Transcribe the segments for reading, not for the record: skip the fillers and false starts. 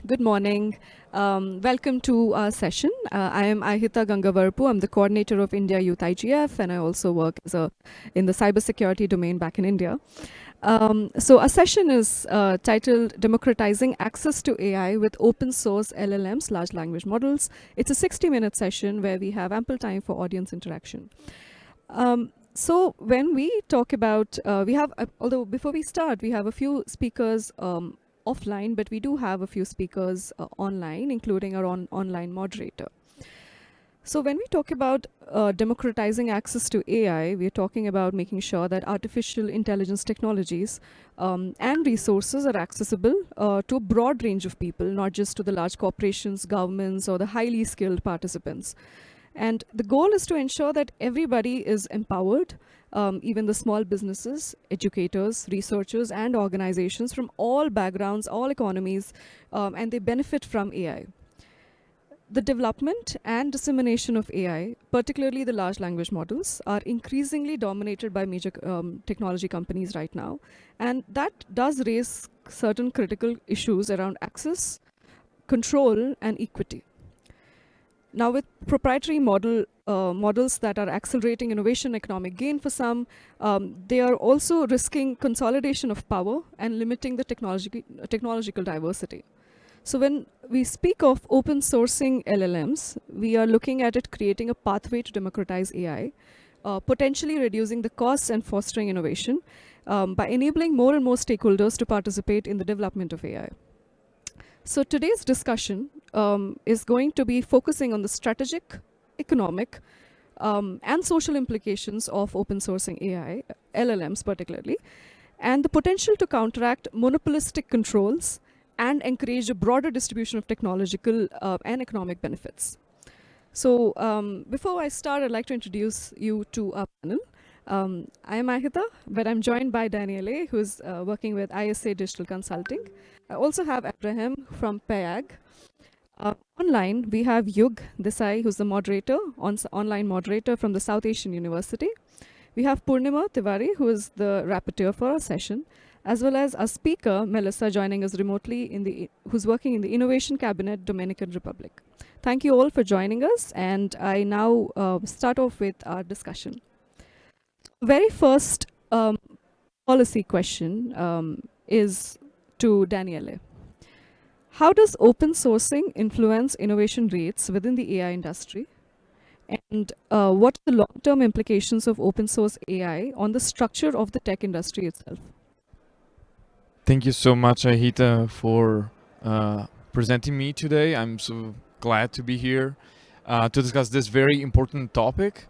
Good morning. Welcome to our session. I am Ahita Gangavarpu. I'm the coordinator of India Youth IGF, and I also work in the cybersecurity domain back in India. So our session is titled Democratizing Access to AI with Open Source LLMs, Large Language Models. It's a 60-minute session where we have ample time for audience interaction. So when we talk about, although before we start, we have a few speakers offline, but we do have a few speakers online, including our online moderator. So when we talk about democratizing access to AI, we're talking about making sure that artificial intelligence technologies and resources are accessible to a broad range of people, not just to the large corporations, governments, or the highly skilled participants. And the goal is to ensure that everybody is empowered, even the small businesses, educators, researchers, and organizations from all backgrounds, all economies, and they benefit from AI. The development and dissemination of AI, particularly the large language models, are increasingly dominated by major technology companies right now. And that does raise certain critical issues around access, control, and equity. Now, with proprietary models that are accelerating innovation, economic gain for some, they are also risking consolidation of power and limiting the technological diversity. So when we speak of open sourcing LLMs, we are looking at it creating a pathway to democratize AI, potentially reducing the costs and fostering innovation by enabling more and more stakeholders to participate in the development of AI. So today's discussion is going to be focusing on the strategic, economic, and social implications of open sourcing AI, LLMs particularly, and the potential to counteract monopolistic controls and encourage a broader distribution of technological and economic benefits. So before I start, I'd like to introduce you to our panel. I am Ahita, but I'm joined by Daniele, who's working with ISA Digital Consulting. I also have Abraham from PAYAG. Online, we have Yug Desai, who's the moderator, online moderator from the South Asian University. We have Purnima Tiwari, who is the rapporteur for our session, as well as our speaker, Melissa, joining us remotely, who's working in the Innovation Cabinet, Dominican Republic. Thank you all for joining us, and I now start off with our discussion. Very first policy question is to Daniele. How does open sourcing influence innovation rates within the AI industry? And what are the long-term implications of open source AI on the structure of the tech industry itself? Thank you so much, Ahita, for presenting me today. I'm so glad to be here to discuss this very important topic.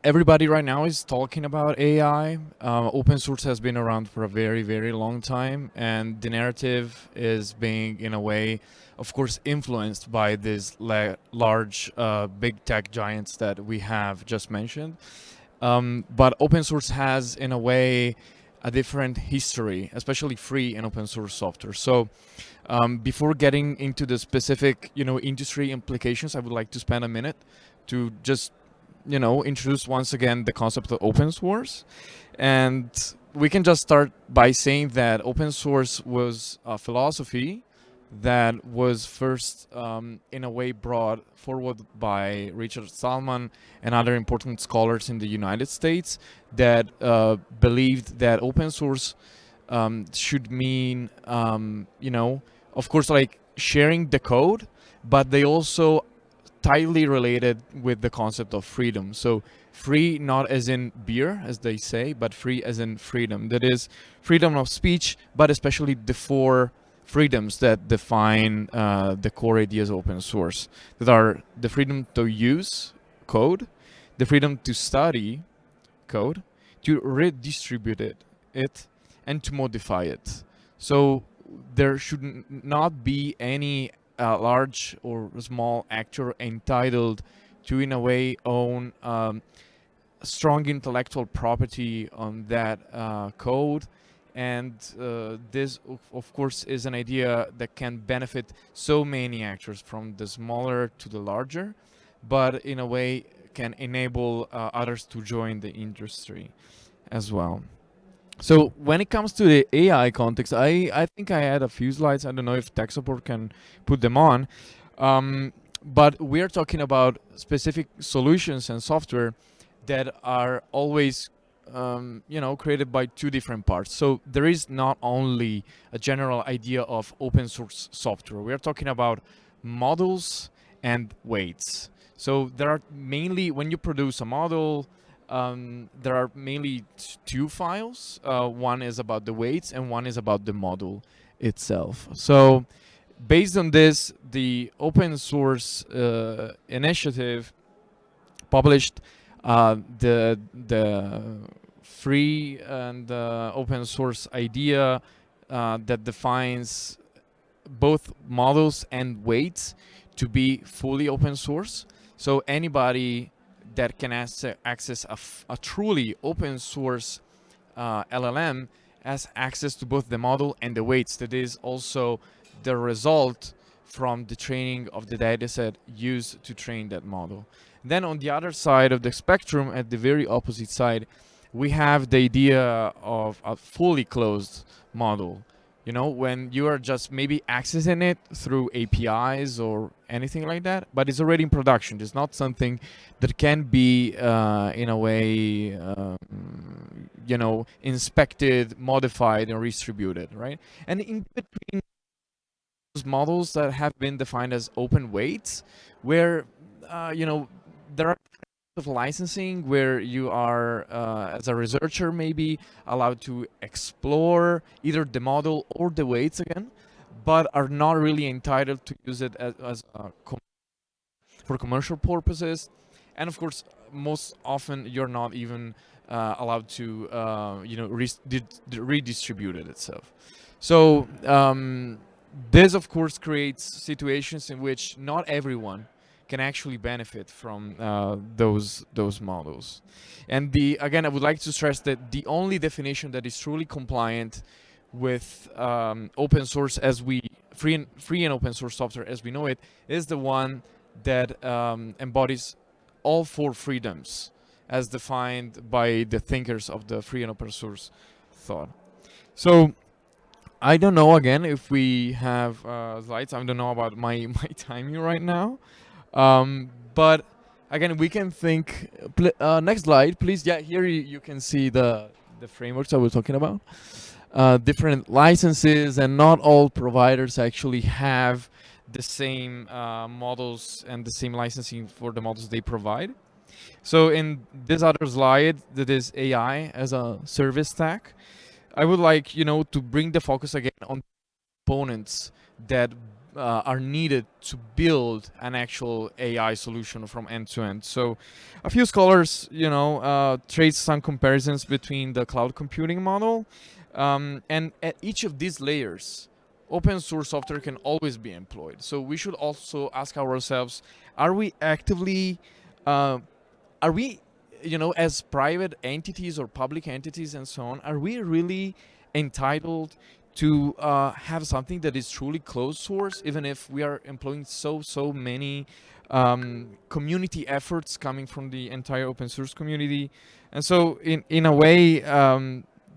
Everybody right now is talking about AI. Open source has been around for a very, very long time, and the narrative is being, in a way, of course, influenced by these large big tech giants that we have just mentioned. But open source has, in a way, a different history, especially free and open source software. So before getting into the specific, industry implications, I would like to spend a minute to just introduce once again the concept of open source. And we can just start by saying that open source was a philosophy that was first, in a way, brought forward by Richard Stallman and other important scholars in the United States that believed that open source should mean, of course, like sharing the code, but they also tightly related with the concept of freedom. So free not as in beer, as they say, but free as in freedom. That is freedom of speech, but especially the four freedoms that define the core ideas of open source. That are the freedom to use code, the freedom to study code, to redistribute it, and to modify it. So there should not be any large or small actor entitled to, in a way, own strong intellectual property on that code. And this, of course, is an idea that can benefit so many actors, from the smaller to the larger, but in a way can enable others to join the industry as well. So when it comes to the AI context, I think I had a few slides. I don't know if tech support can put them on. But we're talking about specific solutions and software that are always created by two different parts. So there is not only a general idea of open source software. We are talking about models and weights. So there are mainly, when you produce a model, there are mainly two files. One is about the weights and one is about the model itself. So based on this, the open source initiative published the free and open source idea that defines both models and weights to be fully open source. So anybody that can access a truly open source LLM has access to both the model and the weights. That is also the result from the training of the dataset used to train that model. Then on the other side of the spectrum, at the very opposite side, we have the idea of a fully closed model. You know, when you are just maybe accessing it through APIs or anything like that, but it's already in production. It's not something that can be, in a way, inspected, modified, and redistributed, right? And in between those models that have been defined as open weights, where, there are of licensing where you are, as a researcher, maybe allowed to explore either the model or the weights again, but are not really entitled to use it as for commercial purposes. And of course, most often you're not even allowed to, redistribute it itself. So this, of course, creates situations in which not everyone can actually benefit from those models. And again, I would like to stress that the only definition that is truly compliant with open source as we free and open source software as we know it is the one that embodies all four freedoms as defined by the thinkers of the free and open source thought. So I don't know again if we have slides. I don't know about my timing right now. But again, we can think. Next slide, please. Yeah, here you can see the frameworks I was talking about. Different licenses, and not all providers actually have the same models and the same licensing for the models they provide. So in this other slide, that is AI as a service stack, I would like to bring the focus again on components that are needed to build an actual AI solution from end to end. So a few scholars, trace some comparisons between the cloud computing model, and at each of these layers, open source software can always be employed. So we should also ask ourselves, are we actively, are we, as private entities or public entities and so on, are we really entitled to have something that is truly closed source, even if we are employing so many community efforts coming from the entire open source community? And so in a way,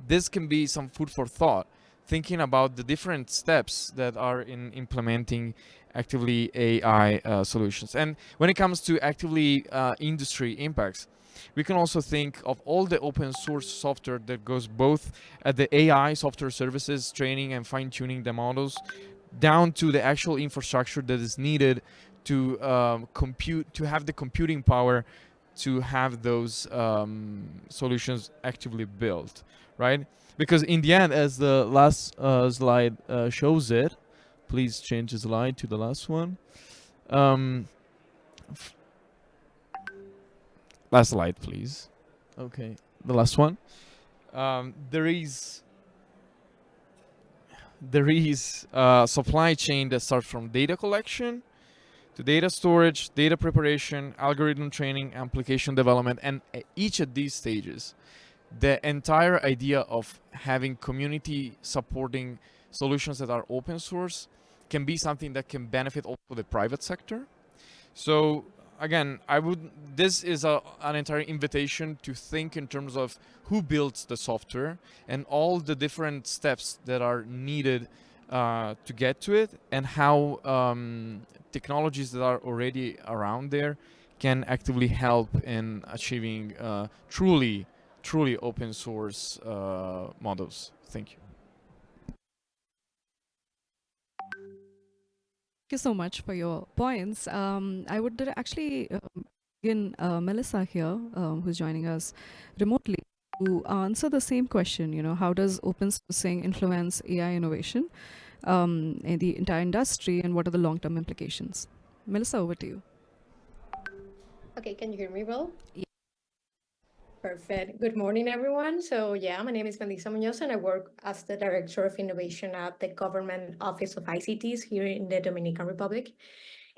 this can be some food for thought, thinking about the different steps that are in implementing actively AI solutions. And when it comes to actively industry impacts, we can also think of all the open source software that goes both at the AI software services, training and fine tuning the models, down to the actual infrastructure that is needed to compute, to have the computing power to have those solutions actively built, right? Because in the end, as the last slide shows it, please change the slide to the last one. Last slide, please. Okay, the last one. There is a supply chain that starts from data collection to data storage, data preparation, algorithm training, application development, and at each of these stages, the entire idea of having community supporting solutions that are open source can be something that can benefit also the private sector. So again, this is an entire invitation to think in terms of who builds the software and all the different steps that are needed to get to it, and how technologies that are already around there can actively help in achieving truly open source models. Thank you. Thank you so much for your points. I would actually begin Melissa here, who's joining us remotely, to answer the same question. How does open sourcing influence AI innovation in the entire industry, and what are the long-term implications? Melissa, over to you. Okay, can you hear me well? Yeah. Perfect. Good morning, everyone. So yeah, my name is Melissa Munoz, and I work as the Director of Innovation at the Government Office of ICTs here in the Dominican Republic.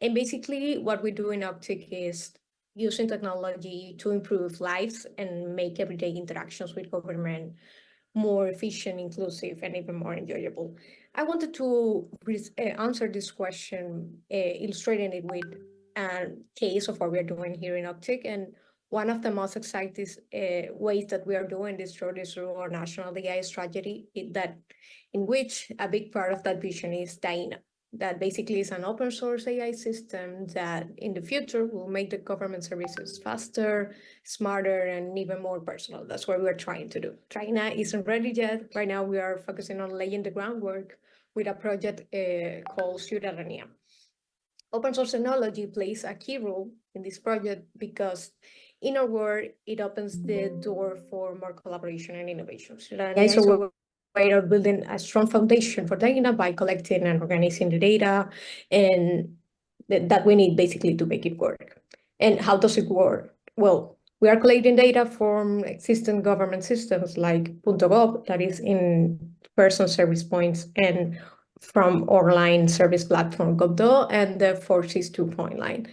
And basically what we do in Optic is using technology to improve lives and make everyday interactions with government more efficient, inclusive, and even more enjoyable. I wanted to answer this question, illustrating it with a case of what we are doing here in Optic. And one of the most exciting ways that we are doing this is through our national AI strategy, in which a big part of that vision is DAINA. That basically is an open source AI system that in the future will make the government services faster, smarter, and even more personal. That's what we're trying to do. China isn't ready yet. Right now, we are focusing on laying the groundwork with a project called Ciudadanía. Open source technology plays a key role in this project because, in our world, it opens the door for more collaboration and innovation. Ciudadanía is a way of building a strong foundation for data by collecting and organizing the data and that we need basically to make it work. And how does it work? Well, we are collecting data from existing government systems like .gov, that is in person service points, and from online service platform Godot and the 462 line.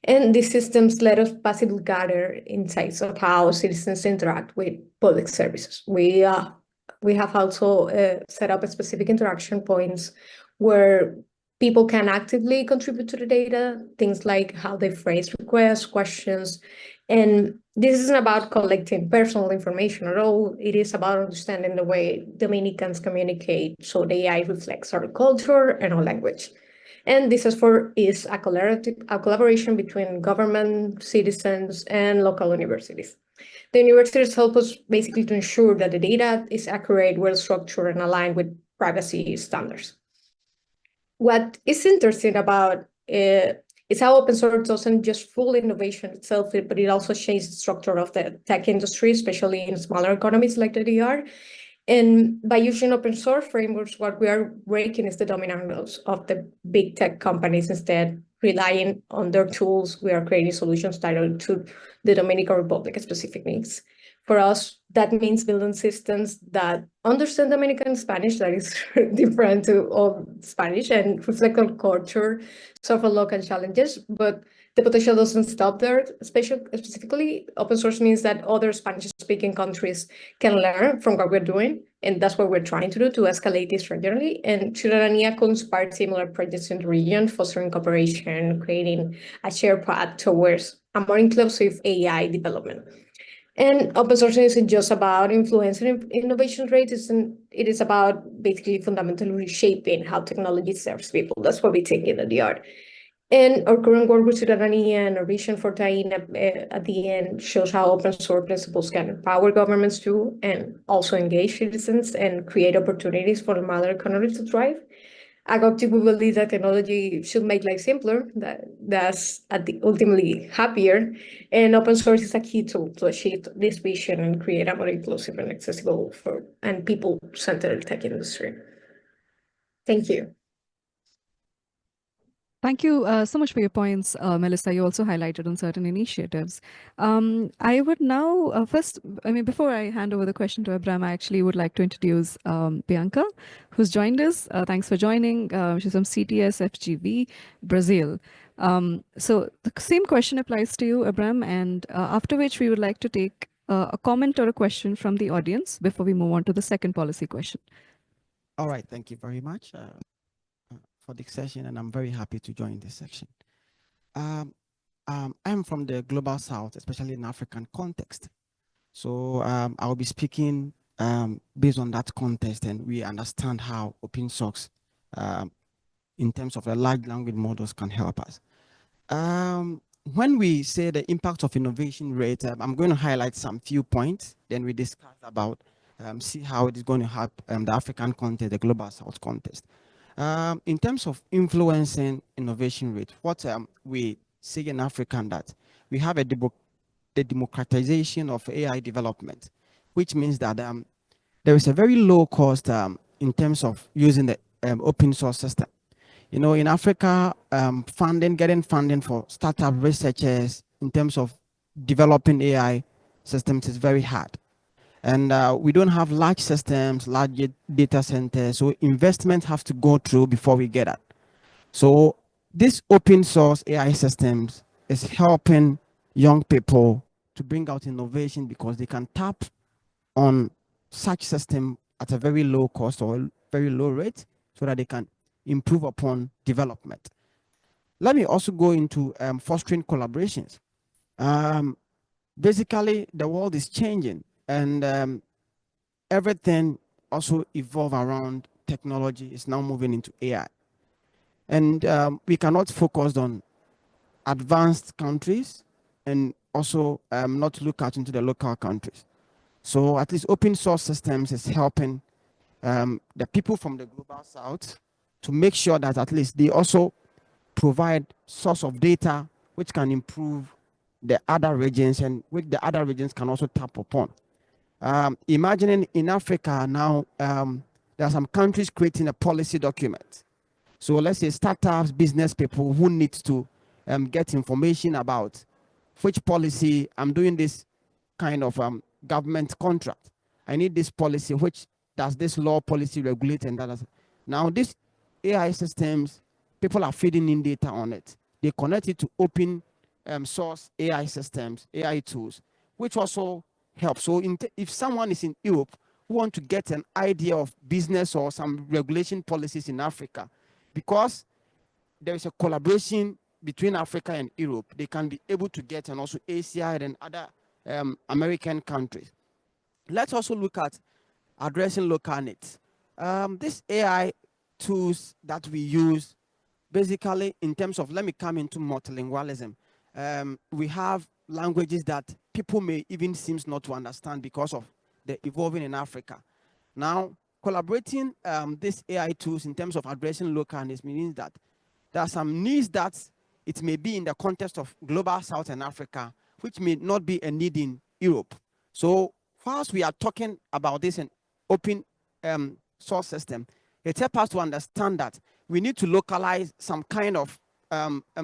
And these systems let us passively gather insights of how citizens interact with public services. We have also set up a specific interaction points where people can actively contribute to the data, things like how they phrase requests, questions. And this isn't about collecting personal information at all. It is about understanding the way Dominicans communicate so the AI reflects our culture and our language. And this is a collaboration between government, citizens, and local universities. The universities help us basically to ensure that the data is accurate, well-structured, and aligned with privacy standards. What is interesting about is how open source doesn't just fuel innovation itself, but it also changes the structure of the tech industry, especially in smaller economies like the DR. And by using open source frameworks, what we are breaking is the dominance of the big tech companies. Instead, relying on their tools, we are creating solutions tailored to the Dominican Republic specific needs. For us, that means building systems that understand Dominican Spanish, that is different to all Spanish, and reflect on culture, solve local challenges. But the potential doesn't stop there. Specifically, open source means that other Spanish-speaking countries can learn from what we're doing, and that's what we're trying to do to escalate this regularly. And Ciudadanía could inspire similar projects in the region, fostering cooperation, creating a shared path towards a more inclusive AI development. And open source isn't just about influencing innovation rates, it is about basically fundamentally reshaping how technology serves people. That's what we take in the art. And our current work with Ciudadanía and our vision for Taina at the end shows how open source principles can empower governments too, and also engage citizens and create opportunities for the modern economy to thrive. I got to believe that technology should make life simpler, that's ultimately happier, and open source is a key tool to achieve this vision and create a more inclusive and accessible and people-centered tech industry. Thank you. Thank you so much for your points, Melissa. You also highlighted on certain initiatives. I would now before I hand over the question to Abraham, I actually would like to introduce Bianca, who's joined us. Thanks for joining. She's from CTS FGV, Brazil. So the same question applies to you, Abraham, and after which we would like to take a comment or a question from the audience before we move on to the second policy question. All right, thank you very much for the session, and I'm very happy to join this section. I'm from the global south, especially in African context. So I'll be speaking based on that context, and we understand how open source, in terms of the large language models, can help us. When we say the impact of innovation rate, I'm going to highlight some few points. Then we discuss about see how it is going to help the African context, the global south context. In terms of influencing innovation rate, what we see in Africa that we have the democratization of AI development, which means that there is a very low cost in terms of using the open source system. You know, in Africa, getting funding for startup researchers in terms of developing AI systems is very hard. And we don't have large systems, large data centers, so investment have to go through before we get that. So this open source AI systems is helping young people to bring out innovation because they can tap on such system at a very low cost or very low rate so that they can improve upon development. Let me also go into fostering collaborations. Basically, the world is changing, and everything also evolve around technology is now moving into AI. And we cannot focus on advanced countries and also not look out into the local countries. So at least open source systems is helping the people from the global south to make sure that at least they also provide source of data which can improve the other regions and which the other regions can also tap upon. Imagining in Africa now, there are some countries creating a policy document. So let's say startups, business people who need to get information about which policy, I'm doing this kind of government contract. I need this policy, which does this law policy regulate and that. Now this AI systems, people are feeding in data on it. They connect it to open source AI systems, AI tools, which also helps. So if someone is in Europe who want to get an idea of business or some regulation policies in Africa, because there is a collaboration between Africa and Europe, they can be able to get, and also Asia and other American countries. Let's also look at addressing local needs. These AI tools that we use, basically in terms of, let me come into multilingualism. We have languages that people may even seem not to understand because of the evolving in Africa. Now, collaborating these AI tools in terms of addressing local needs means that there are some needs that it may be in the context of global South and Africa, which may not be a need in Europe. So whilst we are talking about this in open source system, it helps us to understand that we need to localize some kind of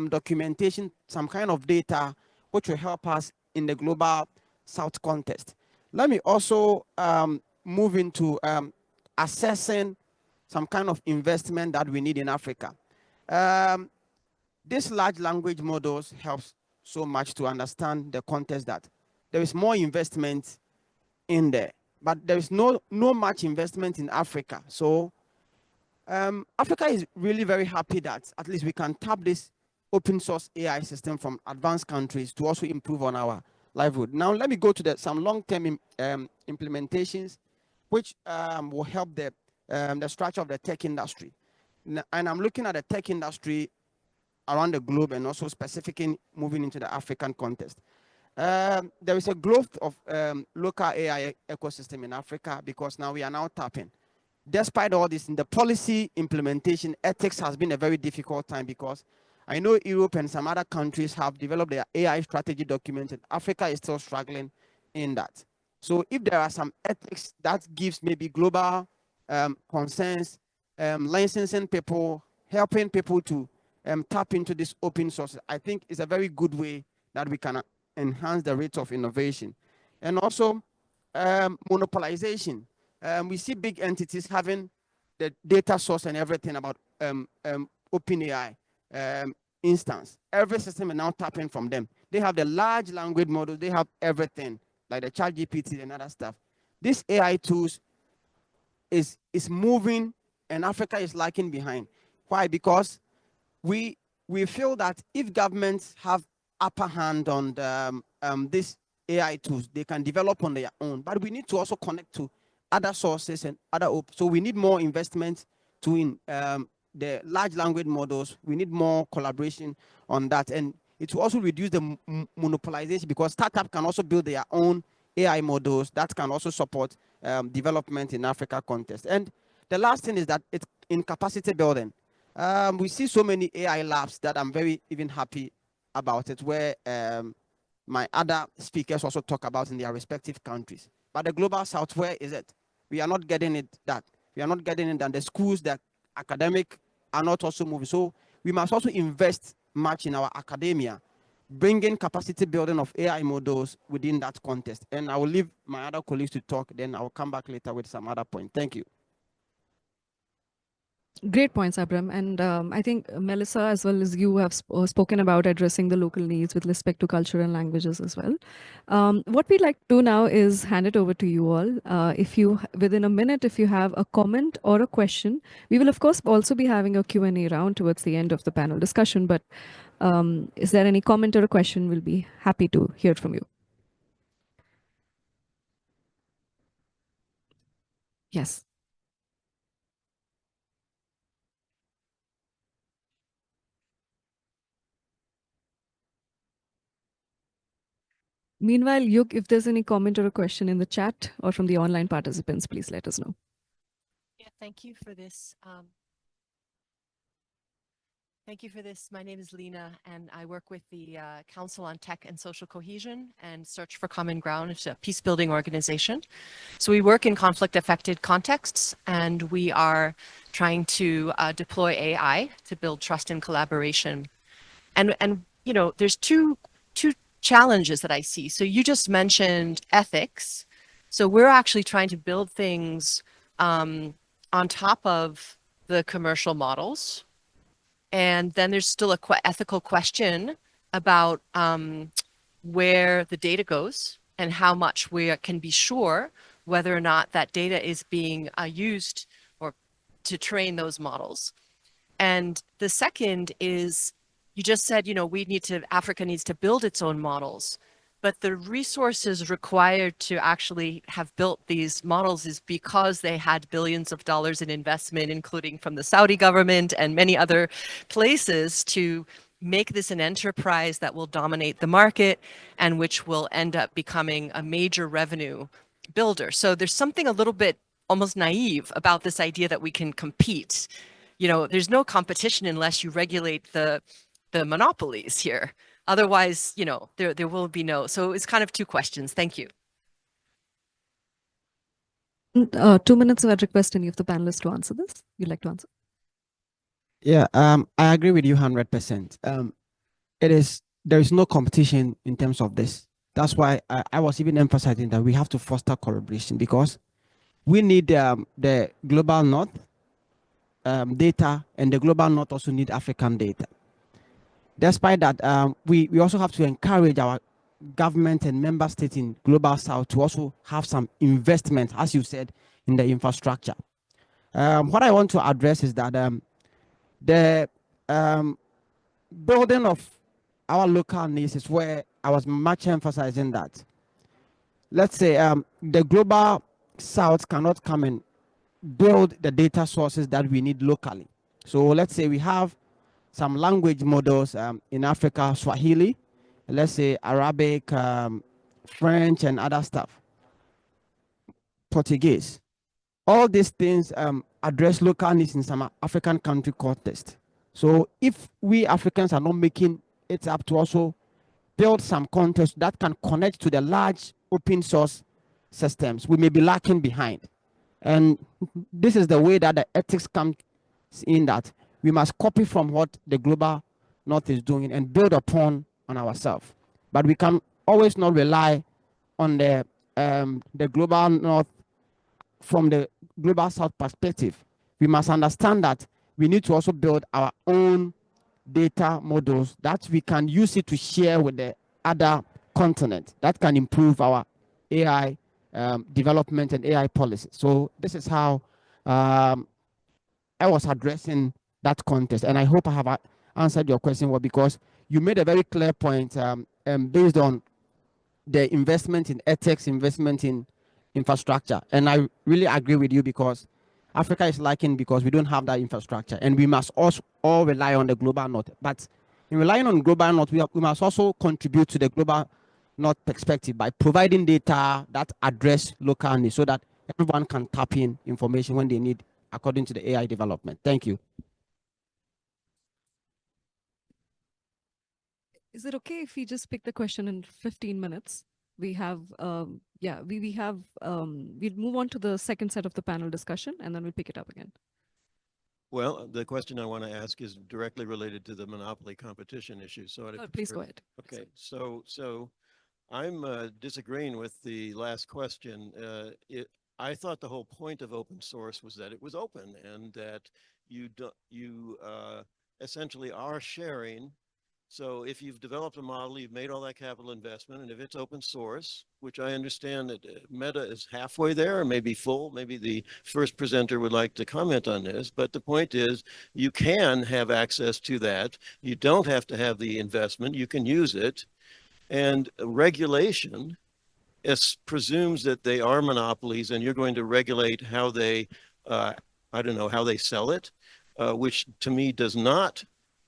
documentation, some kind of data, which will help us in the global South context. Let me also move into assessing some kind of investment that we need in Africa. These large language models helps so much to understand the context that there is more investment in there, but there is no much investment in Africa. So Africa is really very happy that at least we can tap this open source AI system from advanced countries to also improve on our livelihood. Now, let me go to some long-term implementations, which will help the structure of the tech industry. And I'm looking at the tech industry around the globe and also specifically moving into the African context. There is a growth of local AI ecosystem in Africa because now we are now tapping. Despite all this, in the policy implementation, ethics has been a very difficult time because I know Europe and some other countries have developed their AI strategy document, and Africa is still struggling in that. So if there are some ethics that gives maybe global concerns, licensing people, helping people to tap into this open source, I think is a very good way that we can enhance the rate of innovation. And also monopolization. We see big entities having the data source and everything about OpenAI instance. Every system is now tapping from them. They have the large language models. They have everything, like the ChatGPT and other stuff. These AI tools is moving, and Africa is lagging behind. Why? Because we feel that if governments have upper hand on these AI tools. They can develop on their own, but we need to also connect to other sources and other so we need more investment to in the large language models. We need more collaboration on that, and it will also reduce the monopolization, because startups can also build their own AI models that can also support development in Africa context. And the last thing is that it's in capacity building. We see so many AI labs that I'm very even happy about it, where my other speakers also talk about in their respective countries. But the global south, where is it? We are not getting it that. We are not getting it, and the schools that academic are not also moving. So we must also invest much in our academia, bringing capacity building of AI models within that context. And I will leave my other colleagues to talk, then I will come back later with some other point. Thank you. Great points, Abram. And I think Melissa, as well as you, have spoken about addressing the local needs with respect to culture and languages as well. What we'd like to do now is hand it over to you all. If you, within a minute, if you have a comment or a question, we will of course also be having a Q&A round towards the end of the panel discussion. But is there any comment or a question? We'll be happy to hear from you. Yes. Meanwhile, Yug, if there's any comment or a question in the chat or from the online participants, please let us know. Yeah, thank you for this. Thank you for this. My name is Lena, and I work with the Council on Tech and Social Cohesion and Search for Common Ground. It's a peace-building organization. So we work in conflict-affected contexts, and we are trying to deploy AI to build trust and collaboration. And you know, there's two challenges that I see. So you just mentioned ethics. So we're actually trying to build things on top of the commercial models. And then there's still a ethical question about where the data goes and how much we can be sure whether or not that data is being used or to train those models. And the second is, you just said, you know, Africa needs to build its own models, but the resources required to actually have built these models is because they had billions of dollars in investment, including from the Saudi government and many other places, to make this an enterprise that will dominate the market and which will end up becoming a major revenue builder. So there's something a little bit almost naive about this idea that we can compete. You know, there's no competition unless you regulate the monopolies here. Otherwise, you know, there will be no. So it's kind of two questions. Thank you. 2 minutes, I'd request any of the panelists to answer this. You'd like to answer? Yeah, I agree with you 100%. There is no competition in terms of this. That's why I was even emphasizing that we have to foster collaboration, because we need the global north data, and the global north also need African data. Despite that, we also have to encourage our government and member states in global south to also have some investment, as you said, in the infrastructure. What I want to address is that the building of our local needs is where I was much emphasizing that. Let's say the global south cannot come and build the data sources that we need locally. So let's say we have some language models in Africa, Swahili, let's say Arabic, French, and other stuff, Portuguese. All these things address local needs in some African country context. So if we Africans are not making it up to also build some context that can connect to the large open source systems, we may be lacking behind. And this is the way that the ethics comes in, that we must copy from what the global north is doing and build upon on ourselves. But we can always not rely on the global north from the global south perspective. We must understand that we need to also build our own data models that we can use it to share with the other continent that can improve our AI development and AI policy. So this is how I was addressing that context, and I hope I have answered your question well, because you made a very clear point based on the investment in ethics, investment in infrastructure. And I really agree with you, because Africa is lacking because we don't have that infrastructure, and we must also all rely on the global north. But in relying on global north, we must also contribute to the global north perspective by providing data that address local needs, so that everyone can tap in information when they need, according to the AI development. Thank you. Is it okay if we just pick the question in 15 minutes? We have, we'll move on to the second set of the panel discussion, and then we'll pick it up again. Well, the question I want to ask is directly related to the monopoly competition issue. So Please go ahead. Okay, so I'm disagreeing with the last question. I thought the whole point of open source was that it was open, and that you essentially are sharing. So if you've developed a model, you've made all that capital investment, and if it's open source, which I understand that Meta is halfway there, or maybe full, maybe the first presenter would like to comment on this, but the point is you can have access to that. You don't have to have the investment, you can use it. And regulation presumes that they are monopolies, and you're going to regulate how they, I don't know, how they sell it, which to me does not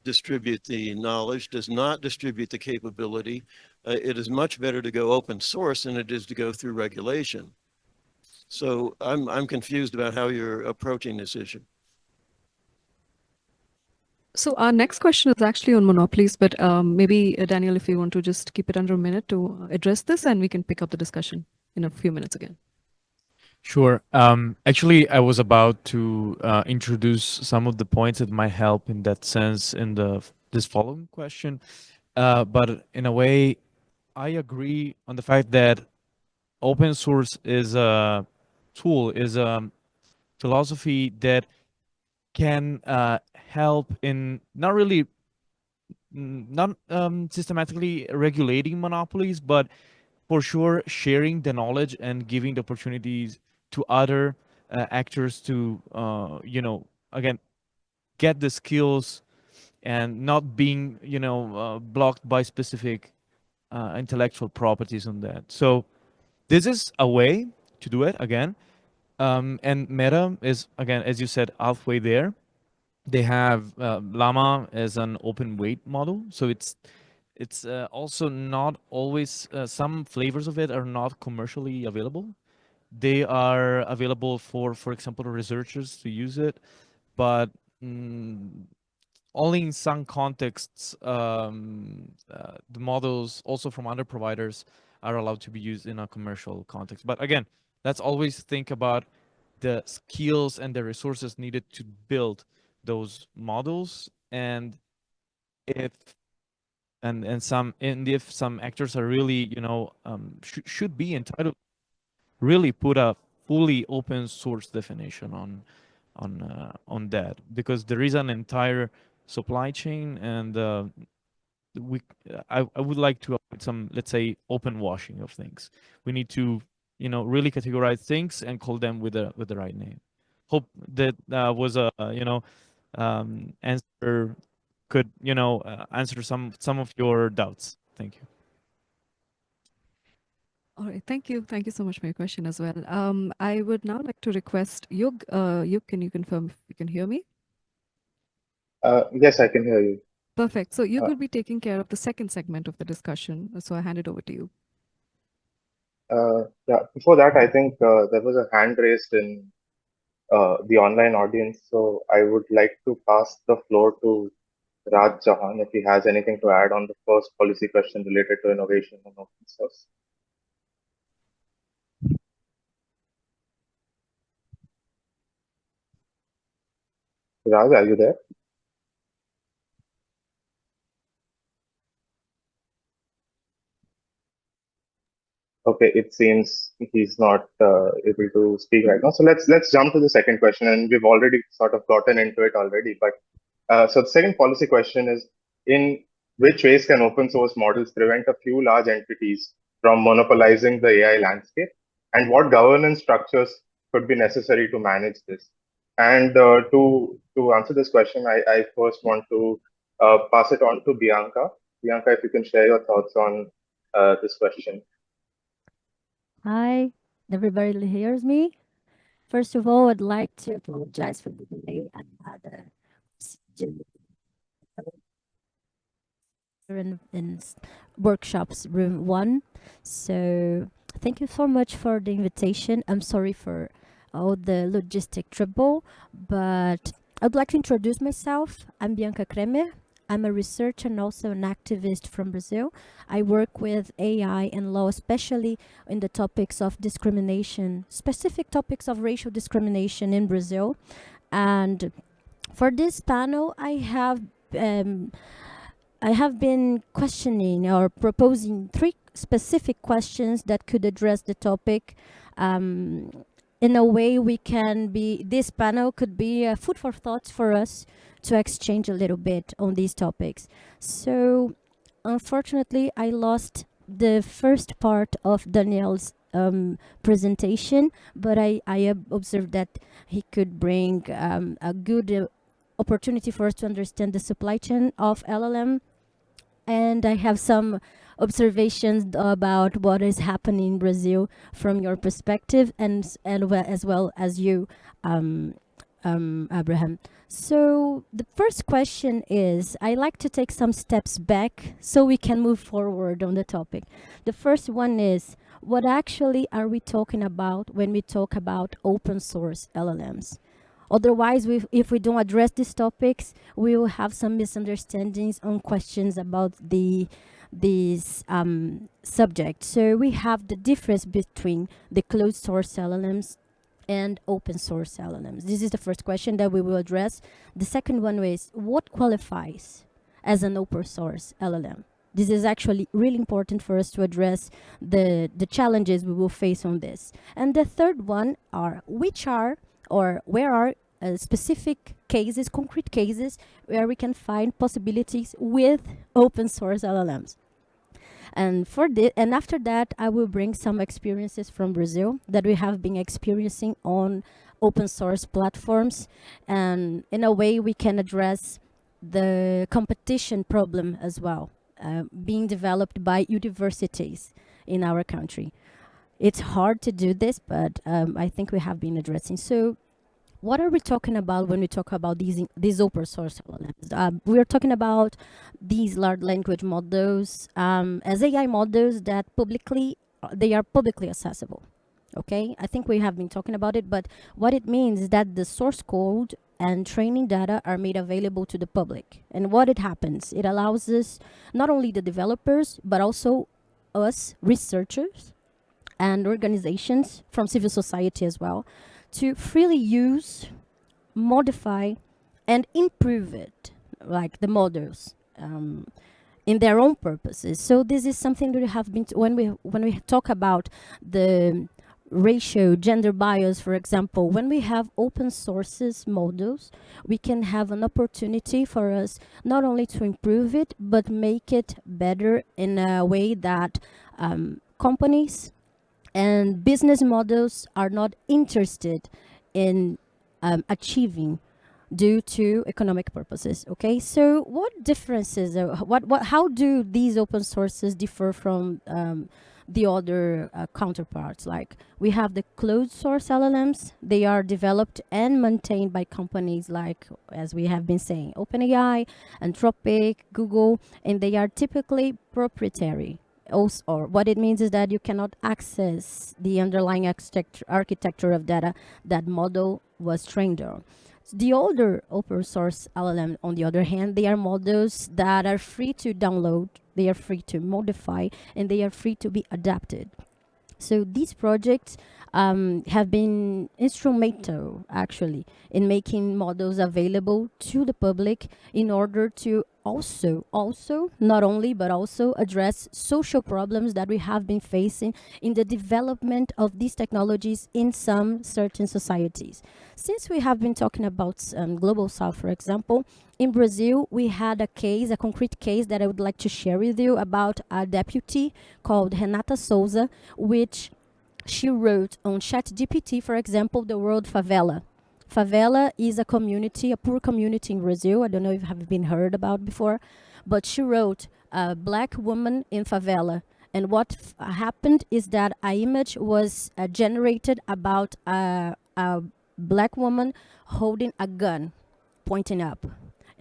distribute the knowledge, does not distribute the capability. It is much better to go open source than it is to go through regulation. So I'm confused about how you're approaching this issue. So our next question is actually on monopolies, but maybe Daniel, if you want to just keep it under a minute to address this, and we can pick up the discussion in a few minutes again. Sure. Actually, I was about to introduce some of the points that might help in that sense in this following question. But in a way, I agree on the fact that open source is a tool, is a philosophy that can help in not really not systematically regulating monopolies, but for sure sharing the knowledge and giving the opportunities to other actors to again get the skills and not being blocked by specific intellectual properties on that. So this is a way to do it again. And Meta is, again, as you said, halfway there. They have Llama as an open weight model, so it's also not always, some flavors of it are not commercially available. They are available for example, researchers to use it, but only in some contexts, the models also from other providers are allowed to be used in a commercial context. But again, let's always think about the skills and the resources needed to build those models, and if if some actors are really should be entitled, really put a fully open source definition on that, because there is an entire supply chain, and I would like to avoid some, let's say, open washing of things. We need to really categorize things and call them with the right name. Hope that was a answer, could answer some of your doubts. Thank you. All right, thank you so much for your question as well. I would now like to request Yug. Yug, can you confirm if you can hear me? Yes, I can hear you. Perfect. So Yug will be taking care of the second segment of the discussion. So I hand it over to you. Yeah, before that, I think there was a hand raised in the online audience. So I would like to pass the floor to Raj Jahan if he has anything to add on the first policy question related to innovation and open source. Raj, are you there? Okay, it seems he's not able to speak right now. So let's jump to the second question, and we've already sort of gotten into it already. But so the second policy question is: in which ways can open source models prevent a few large entities from monopolizing the AI landscape, and what governance structures could be necessary to manage this? And to answer this question, I first want to pass it on to Bianca. Bianca, if you can share your thoughts on this question. Hi, everybody hears me. First of all, I'd like to apologize for the delay. I had a procedure in workshops room 1. So thank you so much for the invitation. I'm sorry for all the logistic trouble, but I'd like to introduce myself. I'm Bianca Kremer. I'm a researcher and also an activist from Brazil. I work with AI and law, especially in the topics of discrimination, specific topics of racial discrimination in Brazil. And for this panel, I have been questioning or proposing 3 specific questions that could address the topic. In a way, this panel could be a food for thought for us to exchange a little bit on these topics. So, unfortunately, I lost the first part of Daniel's presentation, but I observed that he could bring a good opportunity for us to understand the supply chain of LLM, and I have some observations about what is happening in Brazil from your perspective, and as well as you, Abraham. So the first question is, I like to take some steps back so we can move forward on the topic. The first one is, what actually are we talking about when we talk about open source LLMs? Otherwise, if we don't address these topics, we will have some misunderstandings on questions about this subject. So we have the difference between the closed source LLMs and open source LLMs. This is the first question that we will address. The second one is, what qualifies as an open source LLM? This is actually really important for us to address the challenges we will face on this. And the third one are, where are specific cases, concrete cases, where we can find possibilities with open source LLMs. And after that, I will bring some experiences from Brazil that we have been experiencing on open source platforms, and in a way we can address the competition problem as well, being developed by universities in our country. It's hard to do this, but I think we have been addressing. So what are we talking about when we talk about these open source LLMs? We're talking about these large language models as AI models that they are publicly accessible. Okay, I think we have been talking about it, but what it means is that the source code and training data are made available to the public. And what it happens, it allows us, not only the developers, but also us researchers and organizations from civil society as well, to freely use, modify, and improve it, like the models, in their own purposes. So this is something that we have been, when we talk about the ratio, gender bias, for example, when we have open sources models, we can have an opportunity for us not only to improve it, but make it better in a way that companies and business models are not interested in achieving due to economic purposes. Okay, so what differences, how do these open sources differ from the other counterparts? Like, we have the closed source LLMs. They are developed and maintained by companies like, as we have been saying, OpenAI, Anthropic, Google, and they are typically proprietary. Also, or what it means is that you cannot access the underlying architecture of data that model was trained on. The older open source LLM, on the other hand, they are models that are free to download, they are free to modify, and they are free to be adapted. So these projects have been instrumental, actually, in making models available to the public in order to also not only, but also address social problems that we have been facing in the development of these technologies in some certain societies. Since we have been talking about Global South, for example, in Brazil, we had a concrete case that I would like to share with you about a deputy called Renata Souza, which she wrote on ChatGPT, for example, the word favela. Favela is a community, a poor community in Brazil. I don't know if you have been heard about before, but she wrote a black woman in favela. And what happened is that an image was generated about a black woman holding a gun pointing up.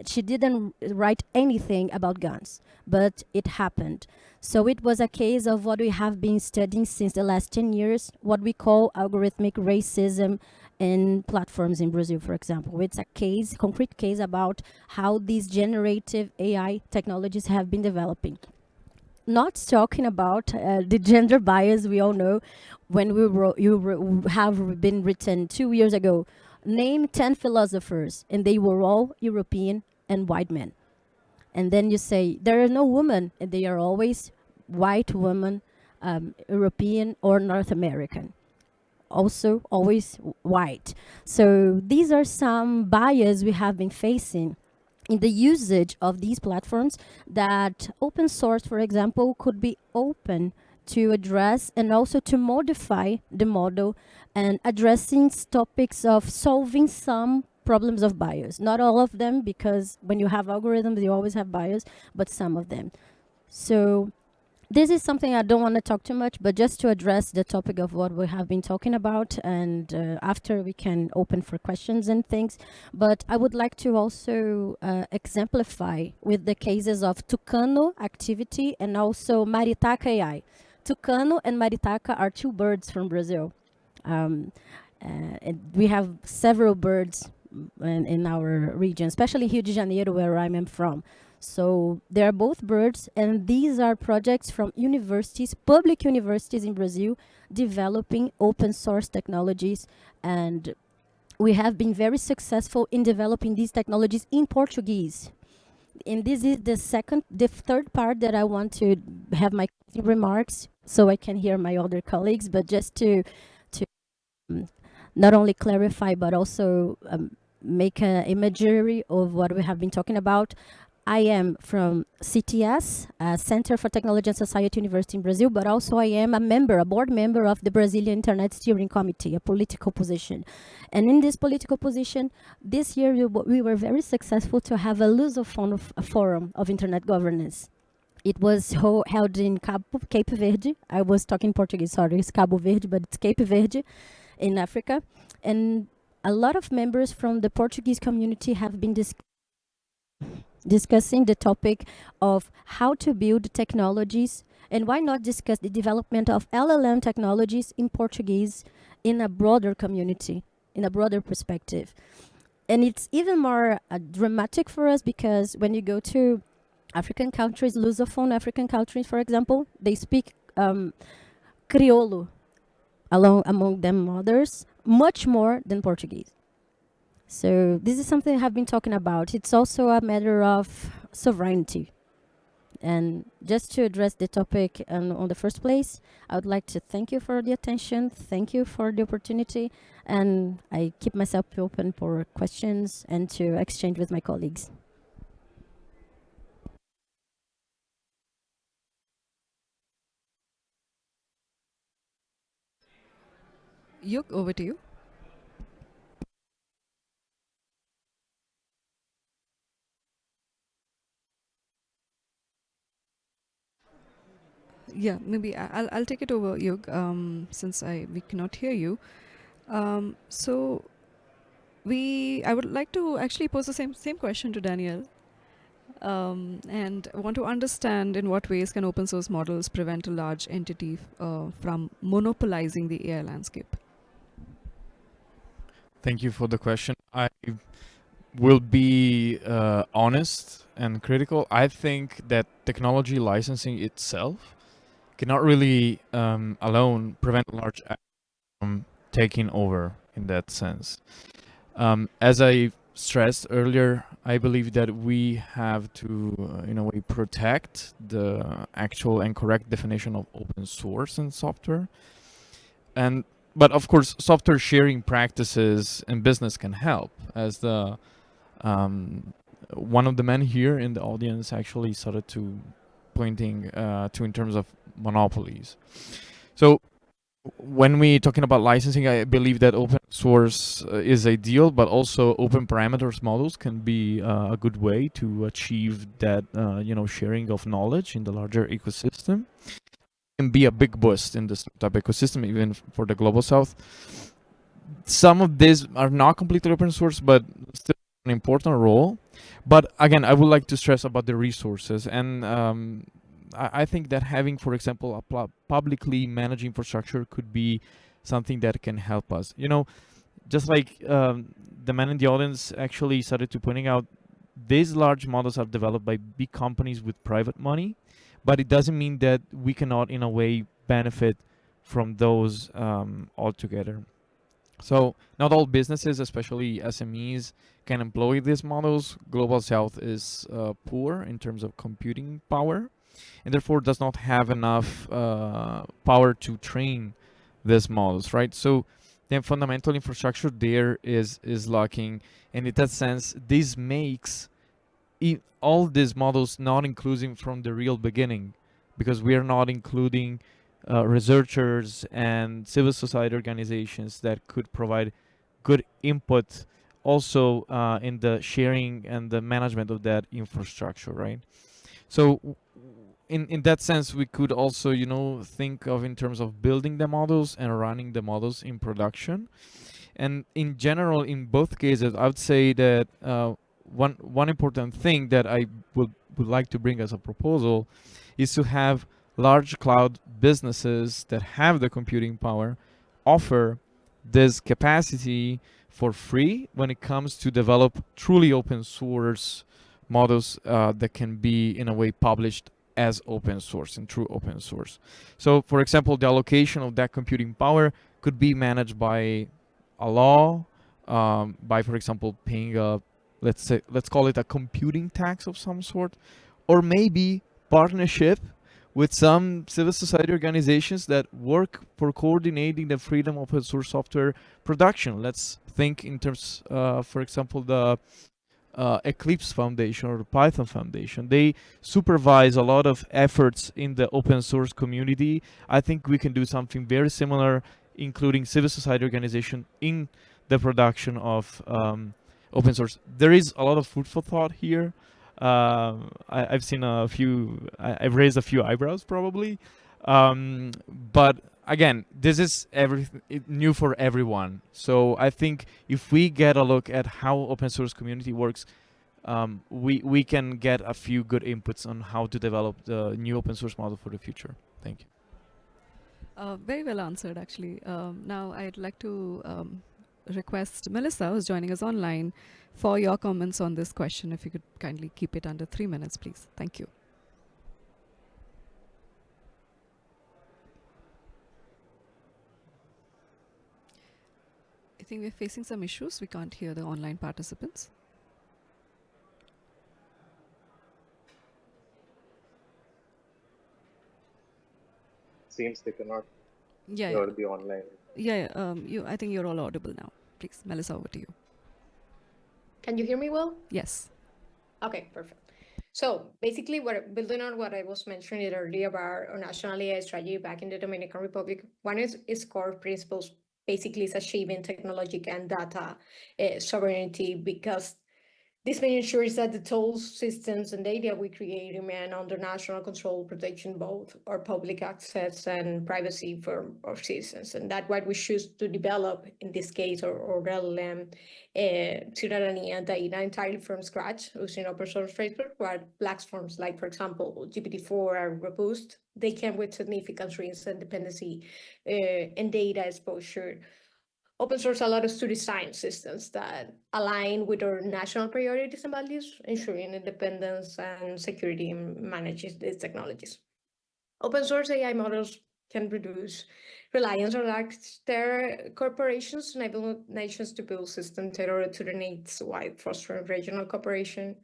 She didn't write anything about guns, but it happened. So it was a case of what we have been studying since the last 10 years, what we call algorithmic racism in platforms in Brazil, for example. It's a case, concrete case about how these generative AI technologies have been developing. Not talking about the gender bias we all know when have been written 2 years ago. Name 10 philosophers, and they were all European and white men. And then you say there are no women, and they are always white women, European or North American. Also, always white. So these are some bias we have been facing in the usage of these platforms, that open source, for example, could be open to address and also to modify the model and addressing topics of solving some problems of bias. Not all of them, because when you have algorithms, you always have bias, but some of them. So this is something I don't want to talk too much, but just to address the topic of what we have been talking about, and after we can open for questions and things. But I would like to also exemplify with the cases of Tucano activity and also Maritaca AI. Tucano and Maritaca are two birds from Brazil. And we have several birds in our region, especially Rio de Janeiro, where I am from. So they are both birds, and these are projects from universities, public universities in Brazil, developing open source technologies. And we have been very successful in developing these technologies in Portuguese. And this is the third part that I want to have my remarks so I can hear my other colleagues, but just to not only clarify, but also make an imagery of what we have been talking about. I am from CTS, Center for Technology and Society University in Brazil, but also I am a board member of the Brazilian Internet Steering Committee, a political position. And in this political position, this year we were very successful to have a Lusophone forum of internet governance. It was held in Cape Verde. I was talking Portuguese, sorry, it's Cabo Verde, but it's Cape Verde in Africa. And a lot of members from the Portuguese community have been discussing the topic of how to build technologies, and why not discuss the development of LLM technologies in Portuguese in a broader community, in a broader perspective. And it's even more dramatic for us, because when you go to African countries, Lusophone African countries, for example, they speak Criollo, among them others, much more than Portuguese. So this is something I have been talking about. It's also a matter of sovereignty. And just to address the topic on the first place, I would like to thank you for the attention. Thank you for the opportunity. And I keep myself open for questions and to exchange with my colleagues. Yuk, over to you. Yeah, maybe I'll take it over, Yug, since we cannot hear you. So I would like to actually pose the same question to Daniel, and want to understand in what ways can open source models prevent a large entity from monopolizing the AI landscape. Thank you for the question. I will be honest and critical. I think that technology licensing itself cannot really alone prevent large actors from taking over in that sense. As I stressed earlier, I believe that we have to, in a way, protect the actual and correct definition of open source in software. But of course, software sharing practices in business can help, as the one of the men here in the audience actually started to pointing to in terms of monopolies. So When we talking about licensing, I believe that open source is ideal, but also open parameters models can be a good way to achieve that sharing of knowledge in the larger ecosystem. Can be a big boost in the startup ecosystem, even for the global south. Some of these are not completely open source, but still an important role. But again, I would like to stress about the resources, and I think that having, for example, a publicly managed infrastructure could be something that can help us. Just like the man in the audience actually started to pointing out, these large models are developed by big companies with private money, but it doesn't mean that we cannot, in a way, benefit from those altogether. So not all businesses, especially SMEs, can employ these models. Global South is poor in terms of computing power, and therefore does not have enough power to train these models, right? So the fundamental infrastructure there is lacking, and in that sense, this makes all these models not inclusive from the real beginning, because we are not including researchers and civil society organizations that could provide good input also in the sharing and the management of that infrastructure, right? So in that sense, we could also think of in terms of building the models and running the models in production. And in general, in both cases, I would say that one important thing that I would like to bring as a proposal is to have large cloud businesses that have the computing power offer this capacity for free when it comes to develop truly open source models that can be in a way published as open source and true open source. So for example, the allocation of that computing power could be managed by a law, by, for example, paying a, let's call it a computing tax of some sort, or maybe partnership with some civil society organizations that work for coordinating the freedom of open source software production. Let's think in terms, for example, the Eclipse Foundation or the Python Foundation. They supervise a lot of efforts in the open source community. I think we can do something very similar, including civil society organization in the production of open source. There is a lot of food for thought here. I've seen a few, I've raised a few eyebrows probably. But again, this is new for everyone. So I think if we get a look at how open source community works, we can get a few good inputs on how to develop the new open source model for the future. Thank you. Very well answered, actually. Now I'd like to request Melissa, who's joining us online, for your comments on this question. If you could kindly keep it under 3 minutes, please. Thank you. I think we're facing some issues. We can't hear the online participants. Seems they cannot Yeah, hear the online. I think you're all audible now. Please, Melissa, over to you. Can you hear me well? Yes. Okay, perfect. So basically, building on what I was mentioning earlier about our national AI strategy back in the Dominican Republic, one is core principles basically is achieving technological and data sovereignty, because this may ensure that the tools, systems, and data we create remain under national control, protection both our public access and privacy for our citizens. And that's what we choose to develop in this case, or LLM, Ciudadanía data entirely from scratch using open source framework, where platforms like, for example, GPT-4 are robust. They come with significant risks and dependency and data exposure. Open source allows us to design systems that align with our national priorities and values, ensuring independence and security in managing these technologies. Open source AI models can reduce reliance on large corporations, enable nations to build systems tailored to their needs while fostering regional cooperation.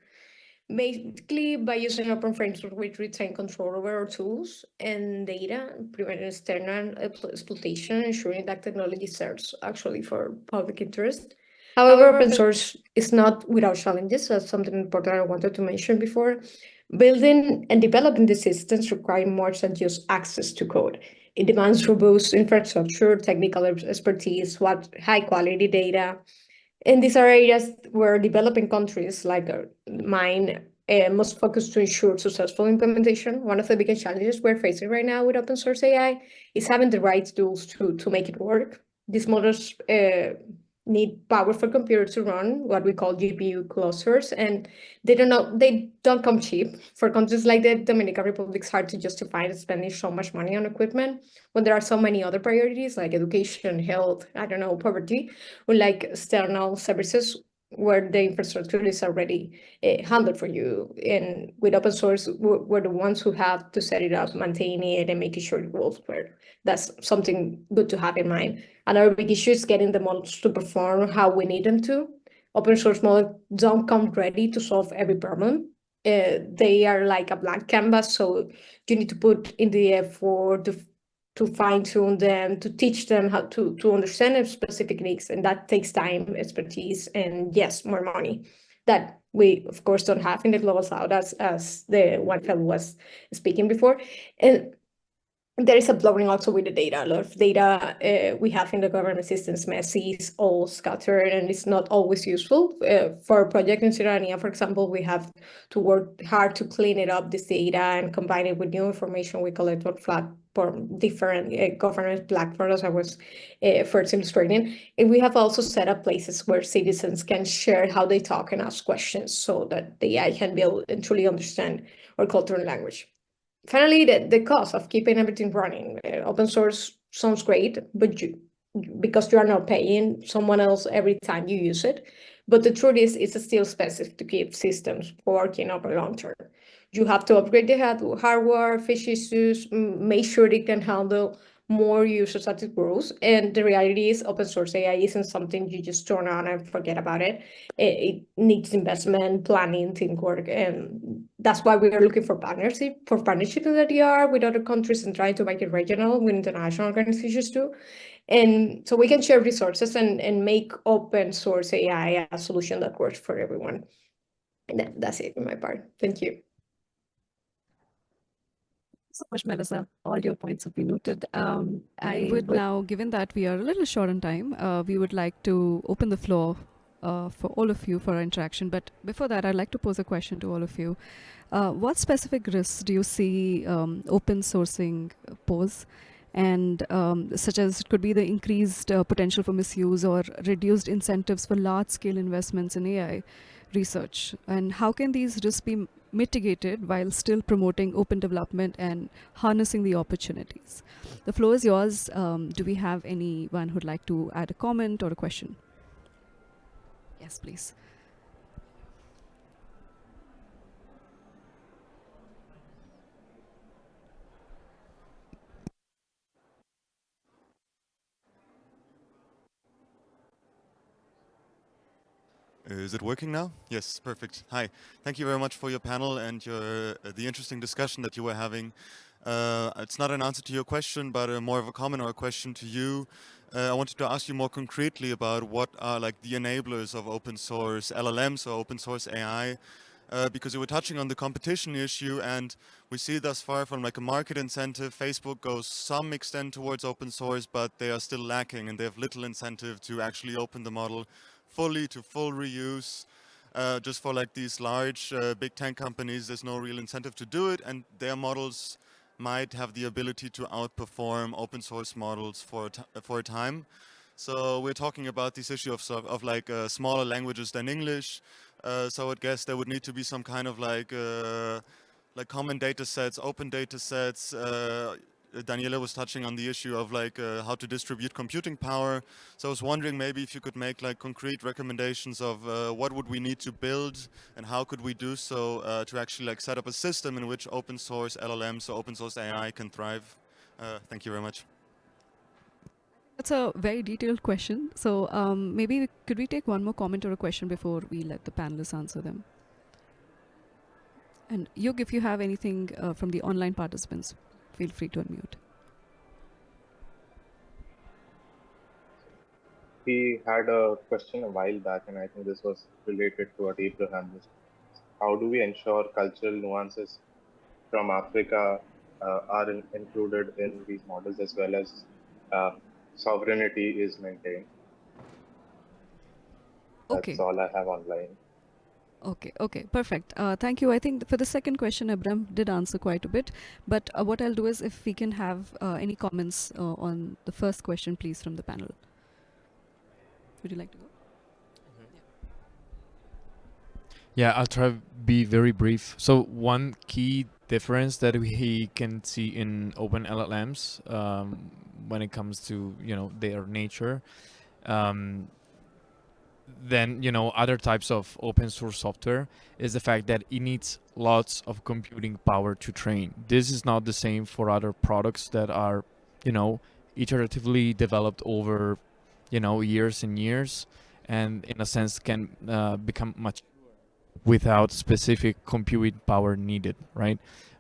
Basically, by using open frameworks, we retain control over our tools and data, preventing external exploitation, ensuring that technology serves actually for public interest. However, open source is not without challenges. That's something important I wanted to mention before. Building and developing the systems require more than just access to code. It demands robust infrastructure, technical expertise, high quality data. And these are areas where developing countries like mine must focus to ensure successful implementation. One of the biggest challenges we're facing right now with open source AI is having the right tools to make it work. These models need powerful computers to run, what we call GPU clusters, and they don't come cheap. For countries like the Dominican Republic, it's hard to justify spending so much money on equipment when there are so many other priorities like education, health, I don't know, poverty, or like external services where the infrastructure is already handled for you. And with open source, we're the ones who have to set it up, maintain it, and making sure it works well. That's something good to have in mind. Another big issue is getting the models to perform how we need them to. Open source models don't come ready to solve every problem. They are like a blank canvas, so you need to put in the effort to fine tune them, to teach them how to understand their specific needs, and that takes time, expertise, and yes, more money that we of course don't have in the global south, as the one fellow was speaking before. And there is a blurring also with the data. A lot of data we have in the government systems messy, it's all scattered, and it's not always useful. For a project in Sierra, for example, we have to work hard to clean it up, this data, and combine it with new information we collect on different government platforms I was first illustrating. And we have also set up places where citizens can share how they talk and ask questions so that the AI can build and truly understand our culture and language. Finally, the cost of keeping everything running. Open source sounds great, but because you are not paying someone else every time you use it. But the truth is, it's still expensive to keep systems working over long term. You have to upgrade the hardware, fix issues, make sure they can handle more users as it grows. And the reality is, open source AI isn't something you just turn on and forget about it. It needs investment, planning, teamwork, and that's why we are looking for partnerships in the DR with other countries and trying to make it regional with international organizations too. And so we can share resources and make open source AI a solution that works for everyone. And that's it on my part. Thank you. So much, Melissa. All your points have been noted. I would now, given that we are a little short on time, we would like to open the floor for all of you for our interaction. But before that, I'd like to pose a question to all of you. What specific risks do you see open sourcing pose? And such as it could be the increased potential for misuse or reduced incentives for large-scale investments in AI research. And how can these risks be mitigated while still promoting open development and harnessing the opportunities? The floor is yours. Do we have anyone who'd like to add a comment or a question? Yes, please. Is it working now? Yes, perfect. Hi. Thank you very much for your panel and the interesting discussion that you were having. It's not an answer to your question, but more of a comment or a question to you. I wanted to ask you more concretely about what are like the enablers of open source LLMs or open source AI, because you were touching on the competition issue, and we see thus far from like a market incentive, Facebook goes some extent towards open source, but they are still lacking and they have little incentive to actually open the model fully to full reuse. Just for like these large big tech companies, there's no real incentive to do it, and their models might have the ability to outperform open source models for a time. So we're talking about this issue of like smaller languages than English. So I guess there would need to be some kind of like common data sets, open data sets. Daniela was touching on the issue of like how to distribute computing power. So I was wondering maybe if you could make like concrete recommendations of what would we need to build and how could we do so to actually like set up a system in which open source LLMs or open source AI can thrive. Thank you very much. That's a very detailed question. So maybe could we take one more comment or a question before we let the panelists answer them? And Yug, if you have anything from the online participants, feel free to unmute. We had a question a while back, and I think this was related to what Abraham was. How do we ensure cultural nuances from Africa are included in these models, as well as sovereignty is maintained. That's Okay. all I have online. Okay, perfect. Thank you. I think for the second question, Abram did answer quite a bit. But what I'll do is, if we can have any comments on the first question, please, from the panel. Would you like to go? Yeah, I'll try to be very brief. So one key difference that we can see in open LLMs, when it comes to their nature, um, than other types of open source software, is the fact that it needs lots of computing power to train. This is not the same for other products that are iteratively developed over years and years, and in a sense can become much without specific computing power needed, right?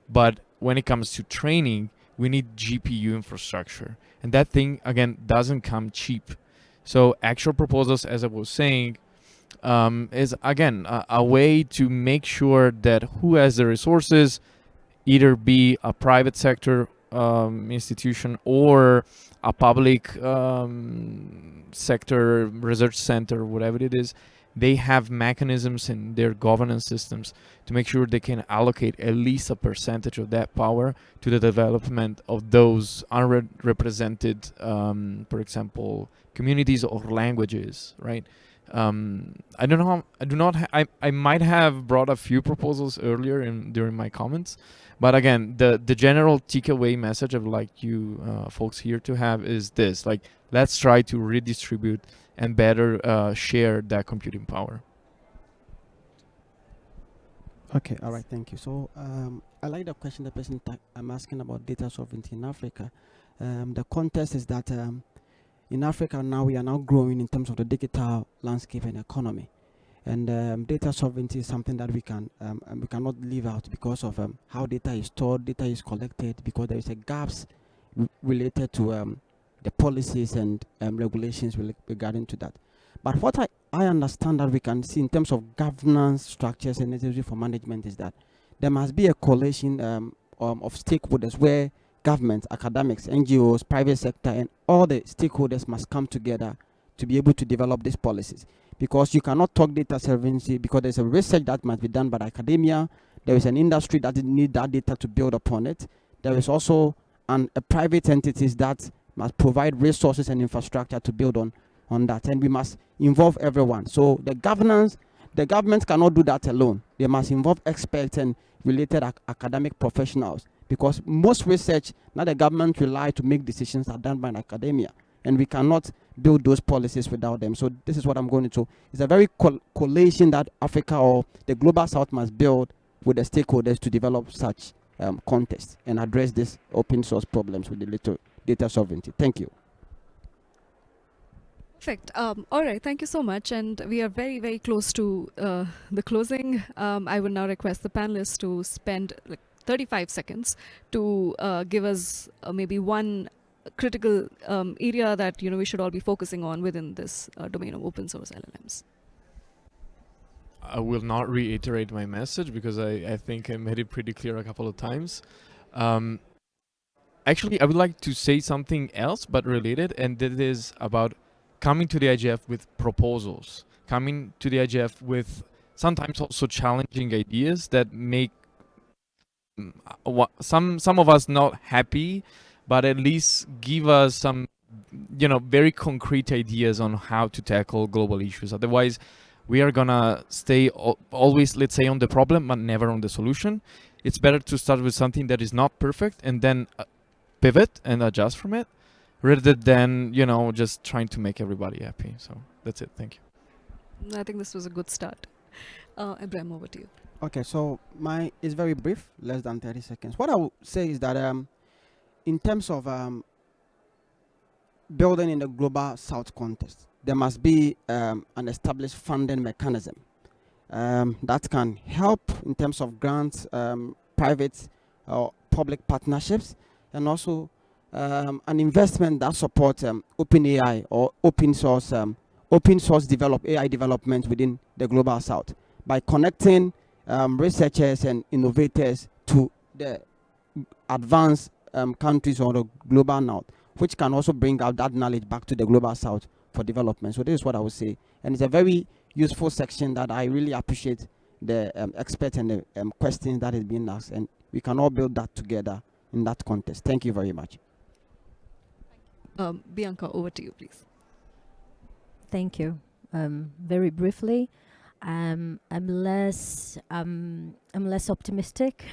But when it comes to training, we need GPU infrastructure, and that thing again doesn't come cheap. So actual proposals, as I was saying, is again a way to make sure that who has the resources, either be a private sector institution or a public sector research center, whatever it is, they have mechanisms in their governance systems to make sure they can allocate at least a percentage of that power to the development of those unrepresented, for example, communities or languages, right? I don't know. I do not. I might have brought a few proposals earlier during my comments, but again, the general takeaway message of like you folks here to have is this: like, let's try to redistribute and better share that computing power. Okay, all right, thank you. So I like the question the person I'm asking about data sovereignty in Africa. The context is that in Africa now we are now growing in terms of the digital landscape and economy, and data sovereignty is something that we cannot leave out because of how data is stored, data is collected, because there is a gaps related to the policies and regulations regarding to that. But what I understand that we can see in terms of governance structures and necessary for management is that there must be a coalition of stakeholders where governments, academics, NGOs, private sector, and all the stakeholders must come together to be able to develop these policies. Because you cannot talk data sovereignty because there's a research that must be done by academia. There is an industry that need that data to build upon it. There is also a private entities that must provide resources and infrastructure to build on that, and we must involve everyone. So the government cannot do that alone. They must involve experts and related academic professionals, because most research, not the government rely to make decisions, are done by academia, and we cannot build those policies without them. So this is what I'm going to. It's a very coalition that Africa or the global south must build with the stakeholders to develop such context and address these open source problems with the data sovereignty. Thank you. Perfect. All right. Thank you so much. And we are very, very close to the closing. I would now request the panelists to spend like 35 seconds to give us maybe one critical area that we should all be focusing on within this domain of open source LLMs. I will not reiterate my message because I think I made it pretty clear a couple of times. Actually, I would like to say something else but related, and that is about coming to the IGF with proposals, coming to the IGF with sometimes also challenging ideas that make some of us not happy, but at least give us some very concrete ideas on how to tackle global issues. Otherwise, we are gonna stay always, let's say, on the problem but never on the solution. It's better to start with something that is not perfect and then pivot and adjust from it, rather than just trying to make everybody happy. So that's it. Thank you. I think this was a good start. Ibrahim, over to you. Okay, so it's very brief, less than 30 seconds. What I would say is that in terms of building in the global south context, there must be an established funding mechanism that can help in terms of grants, private or public partnerships, and also an investment that supports open AI or open source AI development within the global south by connecting researchers and innovators to the advanced countries or the global north, which can also bring out that knowledge back to the global south for development. So this is what I would say, and it's a very useful section that I really appreciate the experts and the questions that is being asked, and we can all build that together in that context. Thank you very much. Bianca, over to you, please. Thank you. Very briefly, I'm less optimistic.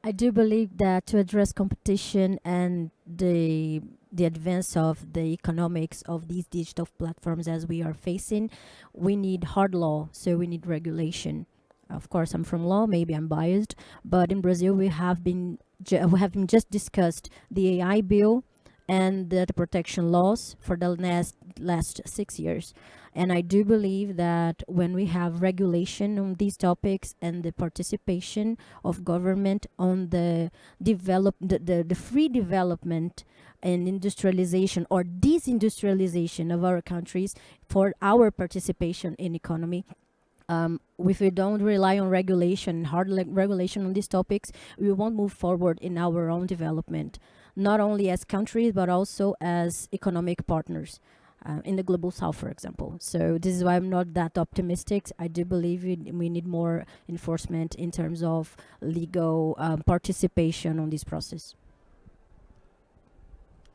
I do believe that to address competition and the advance of the economics of these digital platforms as we are facing, we need hard law. So we need regulation. Of course, I'm from law. Maybe I'm biased, but in Brazil we have been just discussed the AI bill and the protection laws for the last 6 years. And I do believe that when we have regulation on these topics and the participation of government on the free development and industrialization or disindustrialization of our countries for our participation in economy, if we don't rely on regulation, hard regulation on these topics, we won't move forward in our own development, not only as countries, but also as economic partners in the global south, for example. So this is why I'm not that optimistic. I do believe we need more enforcement in terms of legal participation on this process.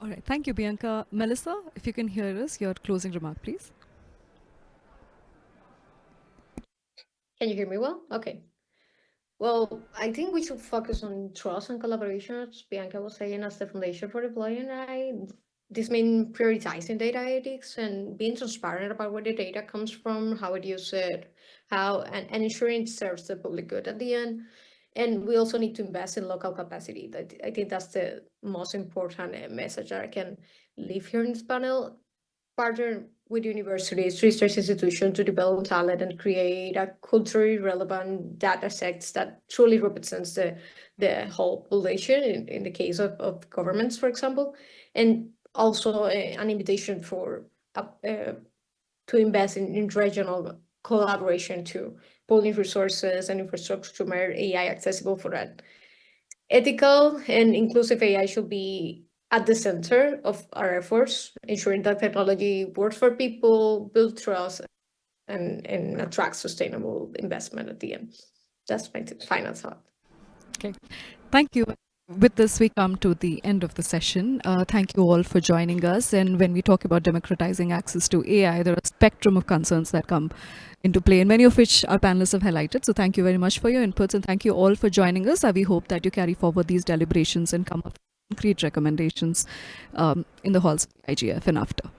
All right. Thank you, Bianca. Melissa, if you can hear us, your closing remark, please. Can you hear me well? Okay. Well, I think we should focus on trust and collaboration, as Bianca was saying, as the foundation for deploying AI. This means prioritizing data ethics and being transparent about where the data comes from, how it used, and ensuring it serves the public good at the end. And we also need to invest in local capacity. I think that's the most important message that I can leave here in this panel. Partner with universities, research institutions to develop talent and create a culturally relevant data sets that truly represents the whole population in the case of governments, for example, and also an invitation for to invest in regional collaboration to pooling resources and infrastructure to make AI accessible for that. Ethical and inclusive AI should be at the center of our efforts, ensuring that technology works for people, build trust, and attract sustainable investment at the end. That's my final thought. Okay. Thank you. With this, we come to the end of the session. Thank you all for joining us. And when we talk about democratizing access to AI, there are a spectrum of concerns that come into play, and many of which our panelists have highlighted. So thank you very much for your inputs, and thank you all for joining us. We hope that you carry forward these deliberations and come up with concrete recommendations in the halls of the IGF and after.